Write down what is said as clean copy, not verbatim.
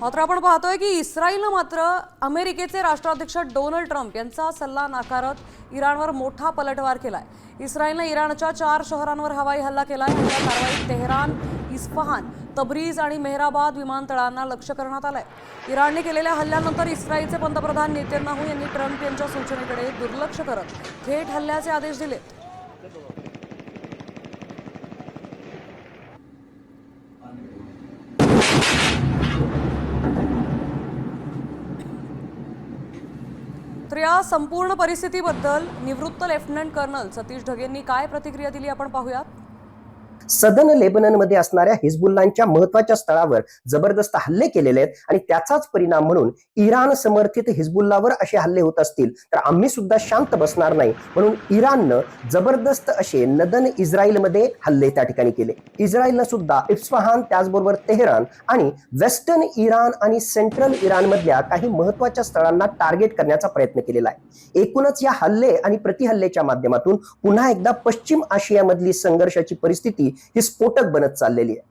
मात्र आपण पाहतोय की इस्रायलनं मात्र अमेरिकेचे राष्ट्राध्यक्ष डोनाल्ड ट्रम्प यांचा सल्ला नाकारत इराणवर मोठा पलटवार केलाय। इस्रायलने इराणच्या 4 शहरांवर हवाई हल्ला केलाय। या कारवाईत तेहरान, इस्फहान, तब्रीज आणि मेहराबाद विमानतळांना लक्ष्य करण्यात आलंय। इराणने केलेल्या हल्ल्यानंतर इस्रायलचे पंतप्रधान नेतन्याहू यांनी ट्रम्प यांच्या सूचनेकडे दुर्लक्ष करत थेट हल्ल्याचे आदेश दिले। तर या संपूर्ण परिस्थितीबद्दल निवृत्त लेफ्टनंट कर्नल सतीश ढगेंनी काय प्रतिक्रिया दिली आपण पाहूयात। सदन लेबननमध्ये असणाऱ्या हिजबुल्लांच्या महत्वाच्या स्थळावर जबरदस्त हल्ले केलेले आहेत आणि त्याचाच परिणाम म्हणून इराण समर्थित हिजबुल्लावर असे हल्ले होत असतील तर आम्ही सुद्धा शांत बसणार नाही, म्हणून इराणनं जबरदस्त असे नदन इस्रायलमध्ये हल्ले त्या ठिकाणी केले। इस्रायलनं सुद्धा इस्फहान, त्याचबरोबर तेहरान आणि वेस्टर्न इराण आणि सेंट्रल इराण मधल्या काही महत्वाच्या स्थळांना टार्गेट करण्याचा प्रयत्न केलेला आहे। एकूणच या हल्ले आणि प्रतिहल्लेच्या माध्यमातून पुन्हा एकदा पश्चिम आशियामधली संघर्षाची परिस्थिती ही स्फोटक बनत चाललेली आहे।